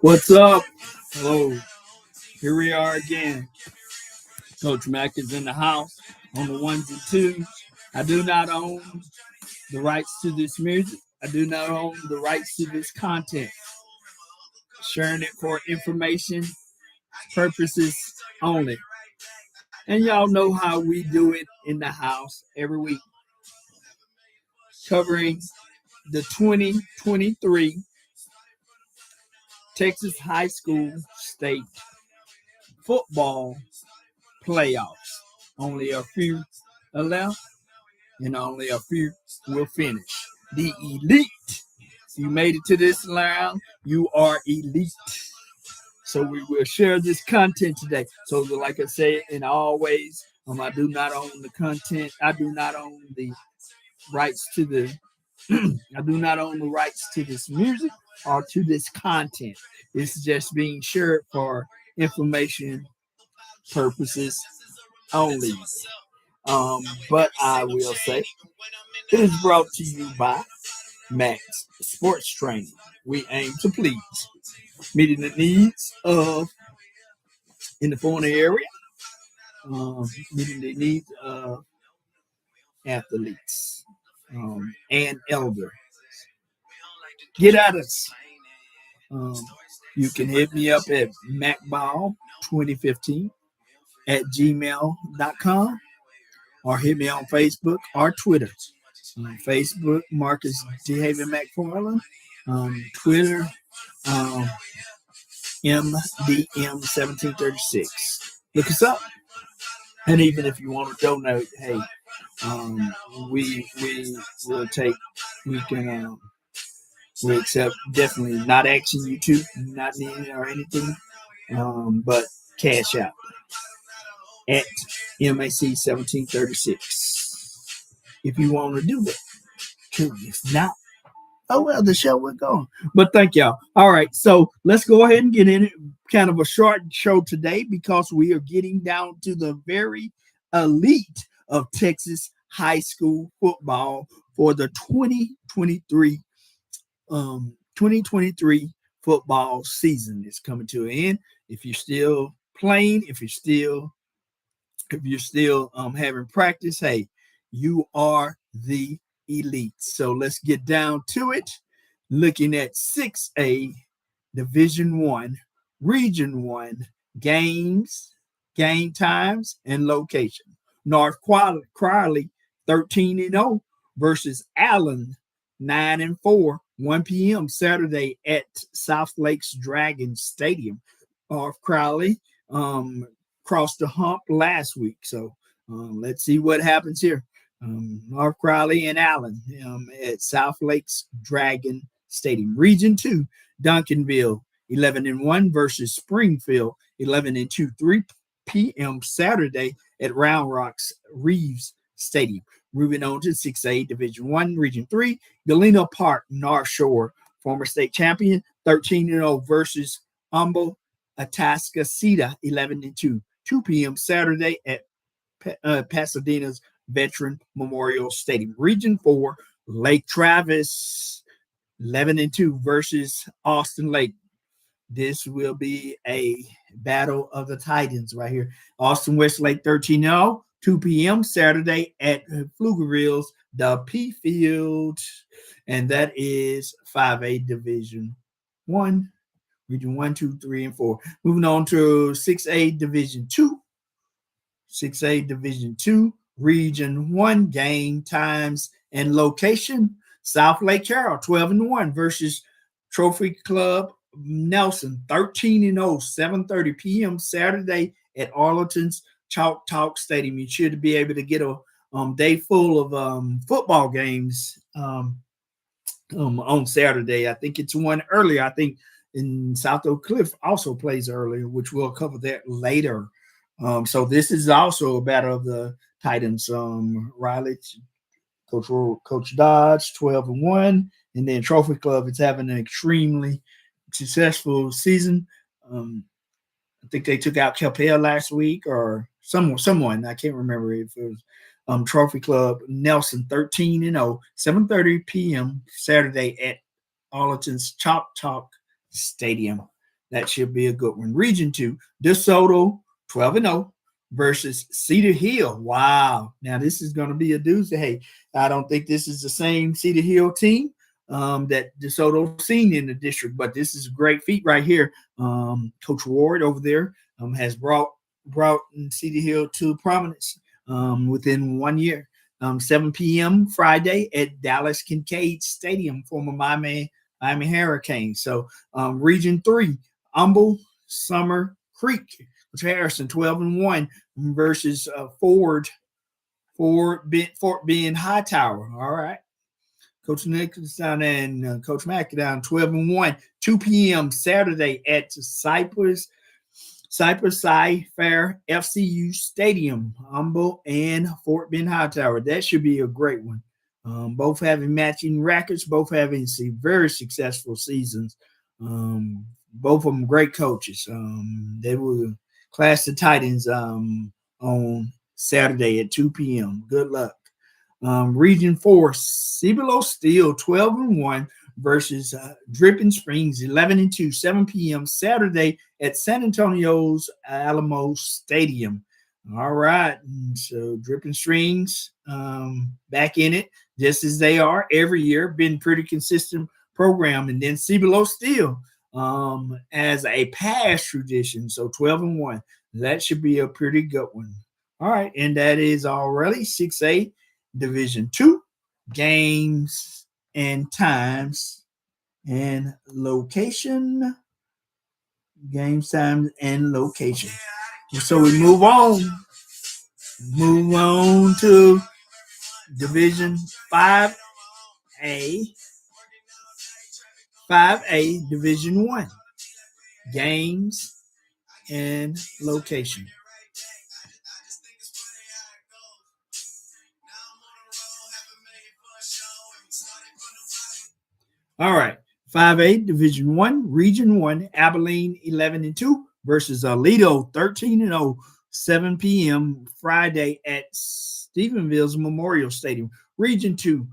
What's up? Hello. Here we are again. Coach Mack is in the house on the ones and twos. I do not own the rights to this music. I do not own the rights to this content. Sharing it for information purposes only. And y'all know how we do it in the house every week, covering the 2023 Texas High School State Football Playoffs. Only a few are left, and only a few will finish. The elite. You made it to this round, you are elite. So we will share this content today. So like I say, and always, I do not own the content. I do not own the rights to the I do not own the rights to this music or to this content. It's just being shared for information purposes only. But I will say it is brought to you by Max Sports Training. We aim to please, meeting the needs of in the Florida area, meeting the needs of athletes and elder. Get at us. Um, you can hit me up at MacBall2015 at gmail.com or hit me on Facebook or Twitter. Facebook, Marcus DeHaven McFarland. Twitter, MDM1736. Look us up. And even if you want to donate, hey, we will take, we can, we accept definitely not asking you to, not needing or anything, but cash out at MAC1736 if you want to do that. If not, oh well, the show will go on. But thank y'all. All right, so let's go ahead and get in it. Kind of a short show today because we are getting down to the very elite of Texas high school football for the 2023 football season is coming to an end. If you're still playing, if you're still having practice, hey, you are the elite. So let's get down to it. Looking at 6A Division 1, Region 1 games, game times, and location. North Crowley 13-0 versus Allen 9-4, 1 p.m. Saturday at South Lakes Dragon Stadium. North Crowley crossed the hump last week. So let's see what happens here. North Crowley and Allen at South Lakes Dragon Stadium. Region 2, Duncanville 11-1 versus Springfield 11-2, 3 p.m. Saturday at Round Rocks Reeves Stadium. Moving on to 6A Division 1, Region 3, Galena Park North Shore, former state champion 13-0 versus Humble Atascocita 11-2, 2 p.m. Saturday at Pasadena's Veteran Memorial Stadium. Region 4, Lake Travis 11-2 versus Austin Lake. This will be a battle of the Titans right here. Austin Westlake 13-0, 2 p.m. Saturday at Pflugerville's the P Field. And that is 5A Division 1, Region 1, 2, 3, and 4. Moving on to 6A Division 2. 6A Division 2, Region 1, game times and location. South Lake Carroll 12-1 versus Trophy Club Nelson 13-0, 7:30 p.m. Saturday at Arlington's Chalk Talk Stadium. You should be able to get a day full of football games on Saturday. I think it's one earlier. I think in South Oak Cliff also plays earlier, which we'll cover that later. So this is also a battle of the Titans. Riley, Coach Dodge, 12-1, and then Trophy Club is having an extremely successful season. I think they took out Capel last week or someone. I can't remember if it was Trophy Club Nelson 13-0, 7:30 p.m. Saturday at Arlington's Chalk Talk Stadium. That should be a good one. Region 2, DeSoto 12-0 versus Cedar Hill. Wow. Now, this is going to be a doozy. Hey, I don't think this is the same Cedar Hill team that DeSoto's seen in the district, but this is a great feat right here. Coach Ward over there has brought Cedar Hill to prominence within 1 year. 7 p.m. Friday at Dallas Kincaid Stadium, former Miami Hurricanes. So Region 3, Humble Summer Creek, which Harrison 12-1 versus Fort Bend Hightower. All right. Coach Nichols down and Coach Mack down 12-1, 2 p.m. Saturday at Cypress Fair FCU Stadium, Humble and Fort Bend Hightower. That should be a great one. Both having matching records, both having very successful seasons. Both of them great coaches. They will clash the Titans on Saturday at 2 p.m. Good luck. Region 4, Cibolo Steel 12-1 versus Dripping Springs 11-2, 7 p.m. Saturday at San Antonio's Alamo Stadium. All right, so Dripping Springs back in it, just as they are every year. Been pretty consistent program, and then Cibolo Steel as a past tradition. So 12-1, that should be a pretty good one. All right, and that is already 6A Division 2 games and times and location. Games, times, and location. So we move on to Division 5A. 5A Division 1 games and location. All right. 5A Division 1, Region 1, Abilene 11-2 versus Aledo 13-0, 7 p.m. Friday at Stephenville's Memorial Stadium. Region 2,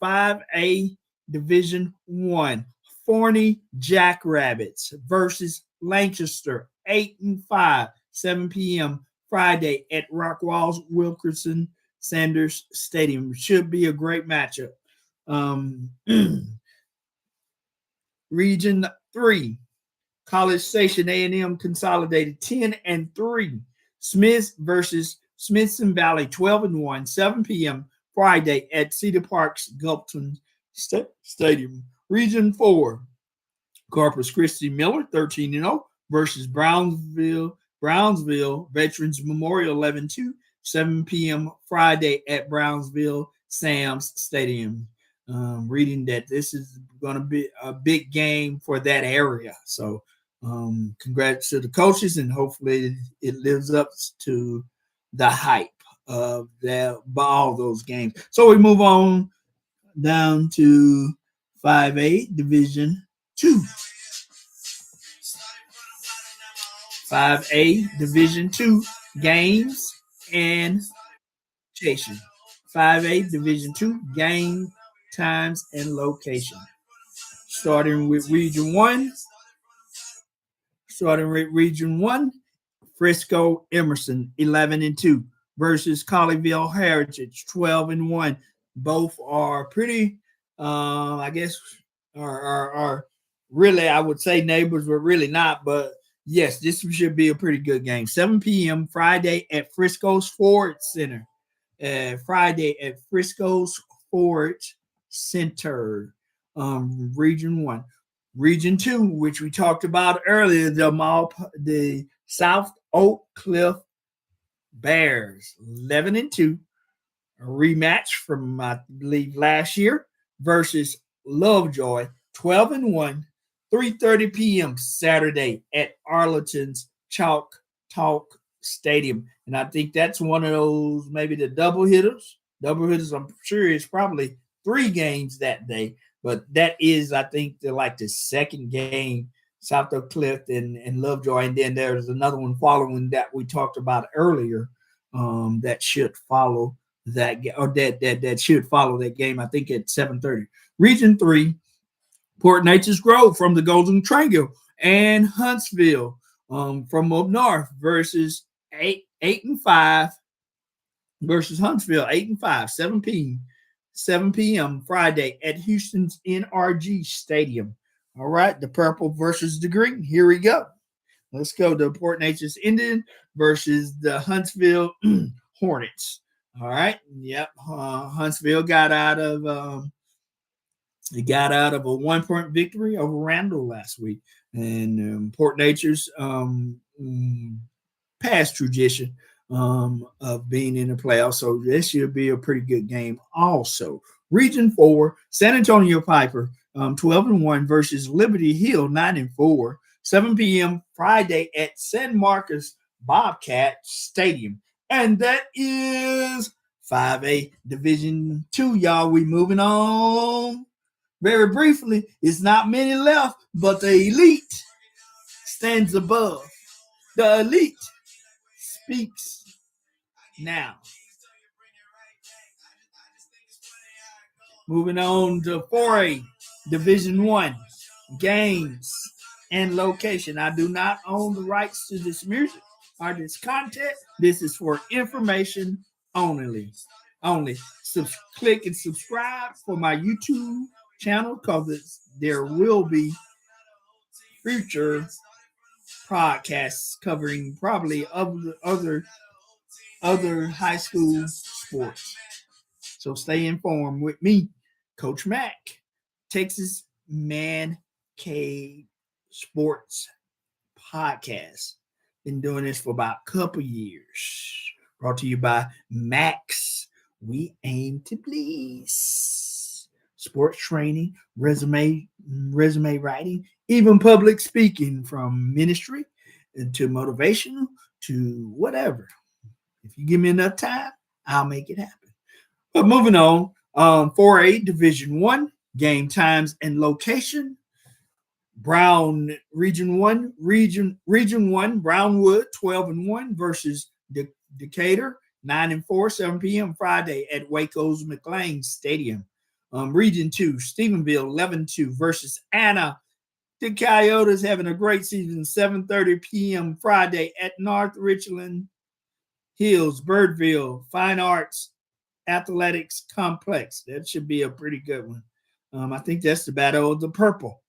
5A Division 1, Forney Jackrabbits versus Lancaster 8-5, 7 p.m. Friday at Rockwall's Wilkerson Sanders Stadium. Should be a great matchup. Region 3, College Station A&M Consolidated 10-3. Smith versus Smithson Valley 12-1, 7 p.m. Friday at Cedar Park's Gulpton Stadium. Region 4, Corpus Christi Miller 13-0 versus Brownsville Veterans Memorial 11-2, 7 p.m. Friday at Brownsville Sam's Stadium. Reading that this is going to be a big game for that area. So congrats to the coaches, and hopefully it lives up to the hype of all those games. So we move on down to 5A Division 2. 5A Division 2 games and location. 5A Division 2 game, times, and location. Starting with Region 1. Frisco Emerson 11-2 versus Colleyville Heritage 12-1. Both are pretty, I guess, are really, I would say neighbors, but really not. But yes, this should be a pretty good game. 7 p.m. Friday at Frisco's Ford Center. Friday at Frisco's Ford Center. Region 1. Region 2, which we talked about earlier, the South Oak Cliff Bears 11-2. A rematch from, I believe, last year versus Lovejoy 12-1, 3:30 p.m. Saturday at Arlington's Chalk Talk Stadium. And I think that's one of those, maybe the double hitters. I'm sure it's probably 3 games that day, but that is, I think, the second game, South Oak Cliff and Lovejoy. And then there's another one following that we talked about earlier that should follow that should follow that game, I think, at 7:30. Region 3, Port Nature's Grove from the Golden Triangle, and Huntsville from up north versus 8-5 versus Huntsville 8-5, 7 p.m. Friday at Houston's NRG Stadium. All right, the purple versus the green. Here we go. Let's go to Port Nature's Indian versus the Huntsville Hornets. All right. Yep. Huntsville got out of a 1-point victory over Randall last week, and Port Nature's past tradition of being in the playoffs. So this should be a pretty good game. Also, Region 4, San Antonio Piper 12-1 versus Liberty Hill 9-4. 7 p.m. Friday at San Marcos Bobcat Stadium. And that is 5A Division 2, y'all. We moving on. Very briefly, it's not many left, but the elite stands above. The elite speaks now. Moving on to 4A Division 1 games and location. I do not own the rights to this music or this content. This is for information only. Click and subscribe for my YouTube channel because there will be future podcasts covering probably other high school sports. So stay informed with me, Coach Mac, Texas Man Cave Sports Podcast. Been doing this for about a couple years. Brought to you by Max. We aim to please. Sports training, resume writing, even public speaking, from ministry to motivational to whatever. If you give me enough time, I'll make it happen. But moving on, 4A Division 1 game times and location. Brown Region 1, Brownwood 12-1 versus Decatur 9-4, 7 p.m. Friday at Waco's McLean Stadium. Region 2, Stephenville 11-2 versus Anna. The Coyotes having a great season, 7:30 p.m. Friday at North Richland Hills, Birdville Fine Arts Athletics Complex. That should be a pretty good one. I think that's the battle of the purple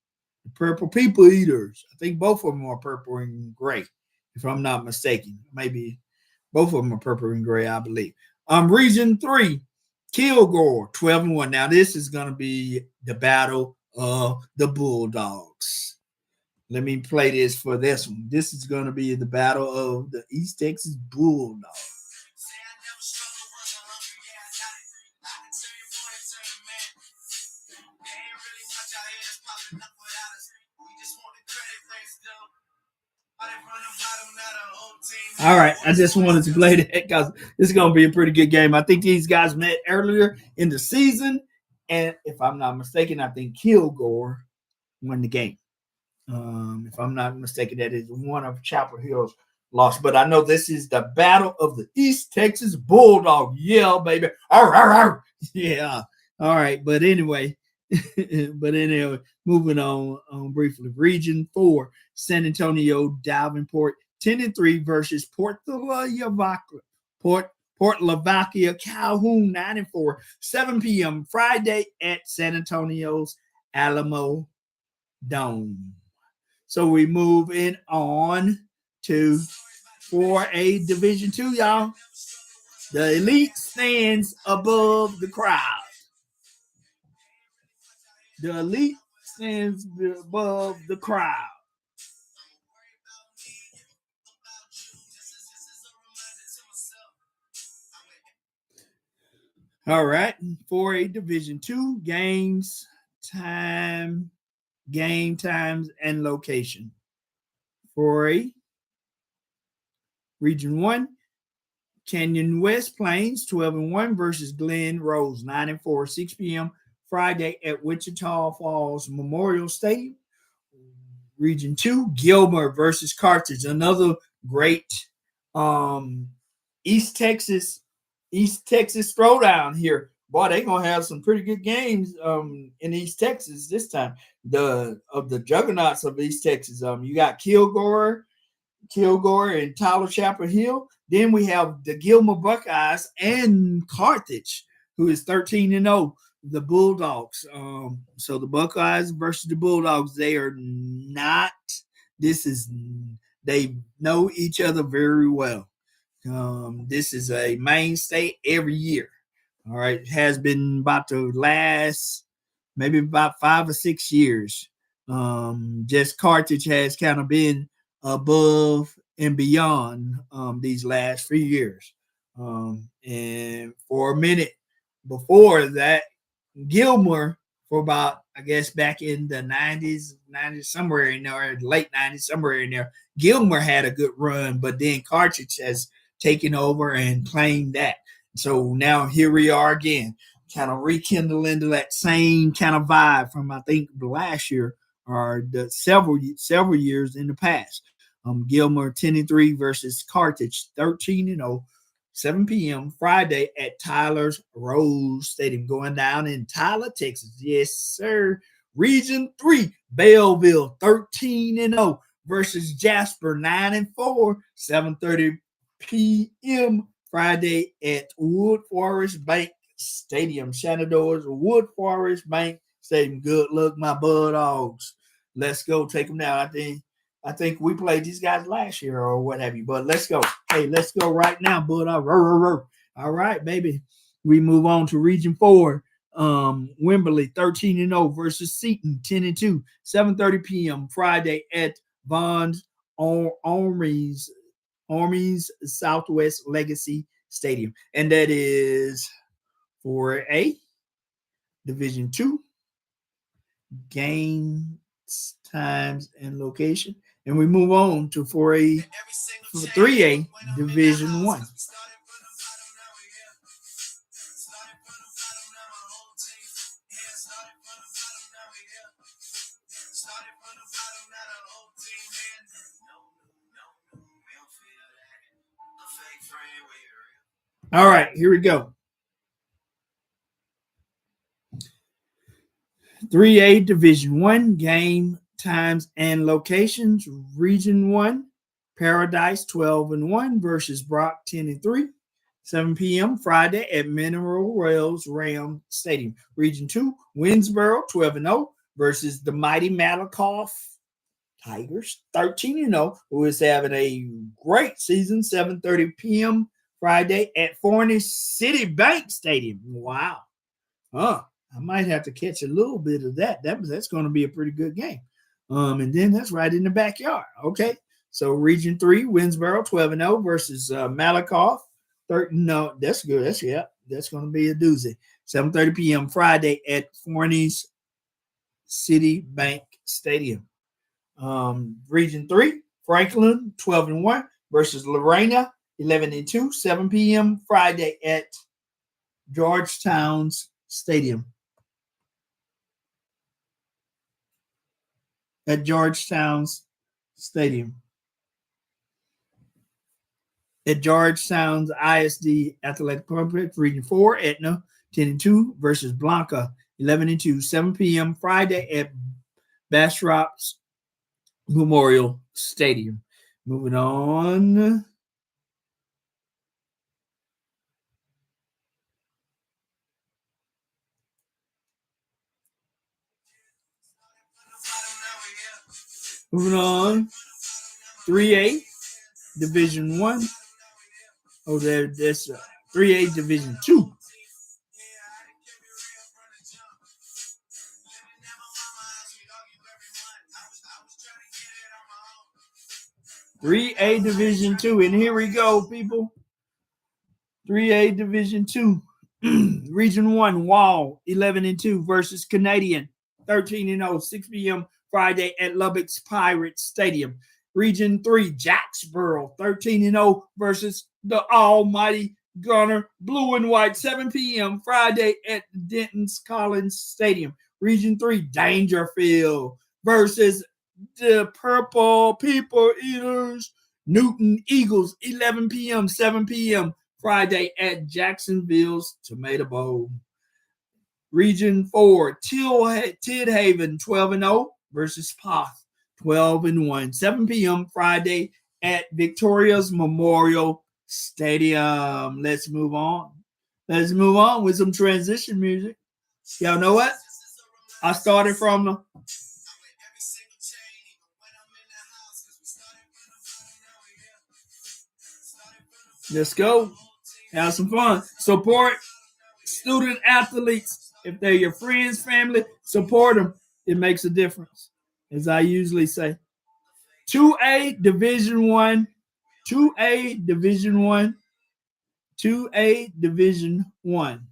people eaters. I think both of them are purple and gray, if I'm not mistaken. Maybe both of them are purple and gray, I believe. Region 3, Kilgore 12-1. Now this is going to be the battle of the Bulldogs. Let me play this for this one. This is going to be the battle of the East Texas Bulldogs. All right, I just wanted to play that because this is going to be a pretty good game. I think these guys met earlier in the season, and if I'm not mistaken, I think Kilgore won the game. If I'm not mistaken, that is one of Chapel Hill's loss. But I know this is the battle of the East Texas Bulldog. Yeah, baby. Arr, arr, arr. Yeah. All right. But anyway, moving on briefly. Region 4, San Antonio Davenport 10-3 versus Port Lavaca Calhoun 9-4, 7 p.m. Friday at San Antonio's Alamo Dome. So we move in on to 4A Division 2, y'all. The elite stands above the crowd. The elite stands above the crowd. All right, 4A Division 2 games, game times, and location. 4A Region 1, Canyon West Plains 12-1 versus Glen Rose 9-4, 6 p.m. Friday at Wichita Falls Memorial Stadium. Region 2, Gilmer versus Carthage, another great East Texas throwdown here. boy, they're gonna have some pretty good games in East Texas this time. The juggernauts of East Texas. You got Kilgore and Tyler Chapel Hill. Then we have the Gilmer Buckeyes and Carthage, who is 13-0. The Bulldogs. So the Buckeyes versus the Bulldogs, they are not. This is they know each other very well. This is a mainstay every year. All right, it has been about the last maybe about 5 or 6 years. Just Carthage has kind of been above and beyond these last few years. And for a minute before that, Gilmer for about, I guess, back in the 90s, somewhere in there, late 90s, somewhere in there, Gilmer had a good run, but then Carthage has taken over and claimed that. So now here we are again, kind of rekindle into that same kind of vibe from, I think, last year or the several years in the past. Gilmer 10-3 versus Carthage 13-0. 7 p.m. Friday at Tyler's Rose Stadium, going down in Tyler, Texas. Yes, sir. Region 3, Belleville 13-0 versus Jasper 9-4. 7:30 p.m. Friday at Wood Forest Bank Stadium. Shenandoah's Wood Forest Bank Stadium. Good luck, my Bulldogs. Let's go take them down. I think we played these guys last year or what have you, but let's go. Hey, let's go right now, Bulldog. All right, baby. We move on to Region 4. Wimberley 13-0 versus Seton 10-2. 7:30 p.m. Friday at Vaughn's Army's Southwest Legacy Stadium. And that is 4A, Division 2, games, times, and location. And we move on to 4A, 3A, Division 1. All right, here we go. 3A Division 1, game, times, and locations. Region 1, Paradise 12-1 versus Brock 10-3. 7 p.m. Friday at Mineral Wells Ram Stadium. Region 2, Winsboro 12-0 versus the mighty Malakoff Tigers 13-0, who is having a great season. 7:30 p.m. Friday at Forney City Bank Stadium. Wow. I might have to catch a little bit of that. That's going to be a pretty good game. And then that's right in the backyard. Okay. So Region 3, Winsboro 12-0 versus Malakoff. No, that's good. That's going to be a doozy. 7:30 p.m. Friday at Forney's City Bank Stadium. Region 3, Franklin 12-1 versus Lorena 11-2. 7 p.m. Friday at Georgetown's Stadium. At Georgetown's Stadium. At Georgetown's ISD Athletic Complex, Region 4, Etna 10-2 versus Blanca 11-2. 7 p.m. Friday at Bastrop's Memorial Stadium. Moving on. Moving on. 3A Division 1. Oh, that's 3A Division 2. A Division 2. And here we go, people. 3A Division 2. Region 1, Wall 11-2 versus Canadian 13-0. 6 p.m. Friday at Lubbock's Pirates Stadium. Region 3, Jacksboro 13-0 versus the almighty Gunner Blue and White. 7 p.m. Friday at Denton's Collins Stadium. Region 3, Dangerfield versus the Purple People Eaters. Newton Eagles 11 p.m. 7 p.m. Friday at Jacksonville's Tomato Bowl. Region 4, Tidhaven 12-0 versus Poth 12-1. 7 p.m. Friday at Victoria's Memorial Stadium. Let's move on. Let's move on with some transition music. Y'all know what? I started from let's go. Have some fun. Support student athletes. If they're your friends, family, support them. It makes a difference, as I usually say. 2A Division 1, 2A Division 1, 2A Division 1,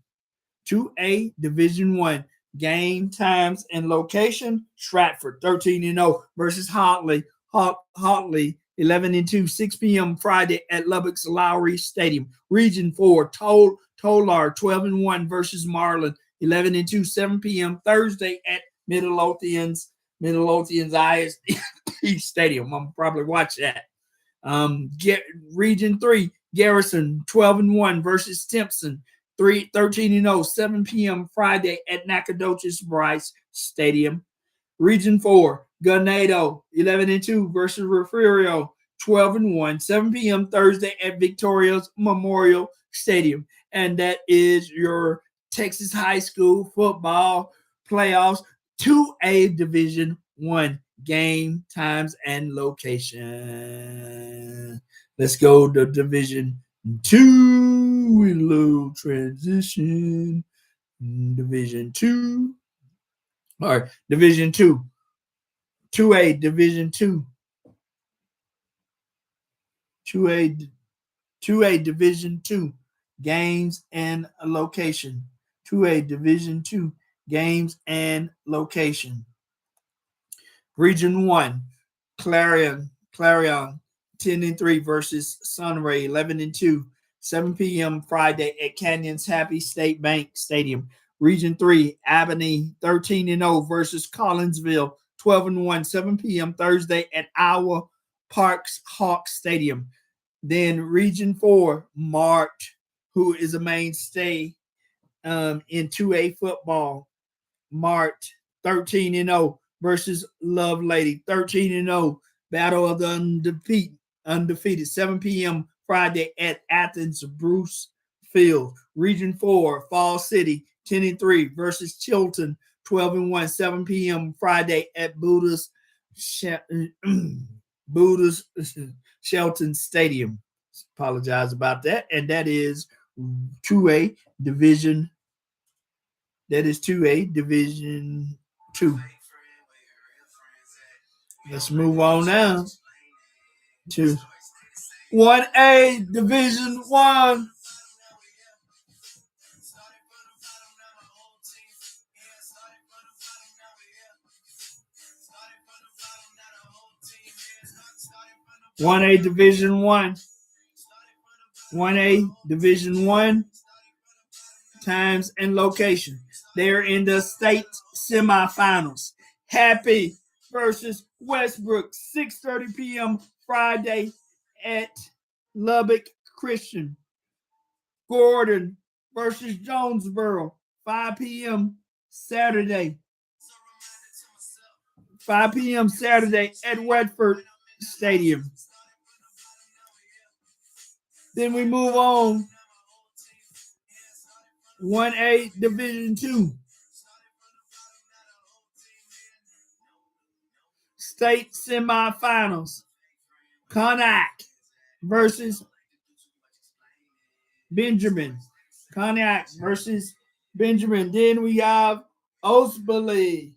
2A Division 1. Game, times, and location. Stratford 13-0 versus Hartley. Hartley 11-2, 6 p.m. Friday at Lubbock's Lowry Stadium. Region 4, Tolar 12-1 versus Marlin 11-2, 7 p.m. Thursday at Midlothian's ISP Stadium. I'm probably watch that. Region 3, Garrison 12-1 versus Timpson 13-0, 7 p.m. Friday at Nacogdoches Bryce Stadium. Region 4, Ganado 11-2 versus Refugio 12-1, 7 p.m. Thursday at Victoria's Memorial Stadium. And that is your Texas high school football playoffs 2A Division 1 game, times, and location. Let's go to Division 2 with a little transition. Division 2. All right, Division 2. 2A Division 2. 2A Division 2 games and location. 2A Division 2 games and location. Region 1, Clarion 10-3 versus Sunray 11-2, 7 p.m. Friday at Canyons Happy State Bank Stadium. Region 3, Albany 13-0 versus Collinsville 12-1, 7 p.m. Thursday at Iowa Parks Hawk Stadium. Then Region 4, Mart, who is a mainstay in 2A football. Mart 13-0 versus Lovelady 13-0. Battle of the undefeated 7 p.m. Friday at Athens Bruce Field. Region 4, Fall City 10-3 versus Chilton 12-1, 7 p.m. Friday at Buddha's Shelton Stadium. Apologize about that. And that is 2A Division. That is 2A Division 2. Let's move on now to 1A Division 1. One A Division 1. 1A Division 1 times and location. They're in the state semifinals. Happy versus Westbrook, 6:30 p.m. Friday at Lubbock Christian. Gordon versus Jonesboro, 5 p.m. Saturday. 5 p.m. Saturday at Wedford Stadium. Then we move on. 1A Division 2. State semifinals. Connacht versus Benjamin. Connacht versus Benjamin. Then we have Osbally.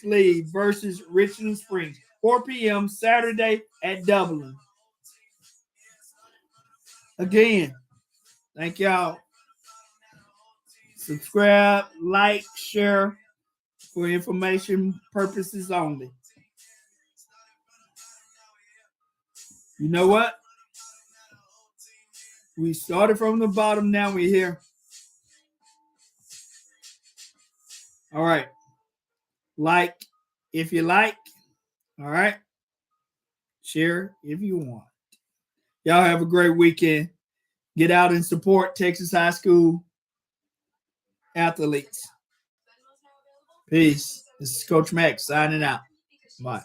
Lee versus Richmond Springs. 4 p.m. Saturday at Dublin. Again, thank y'all. Subscribe, like, share for information purposes only. You know what? We started from the bottom, now we're here. All right. Like if you like. All right. Share if you want. Y'all have a great weekend. Get out and support Texas high school athletes. Peace. This is Coach Max signing out. Bye.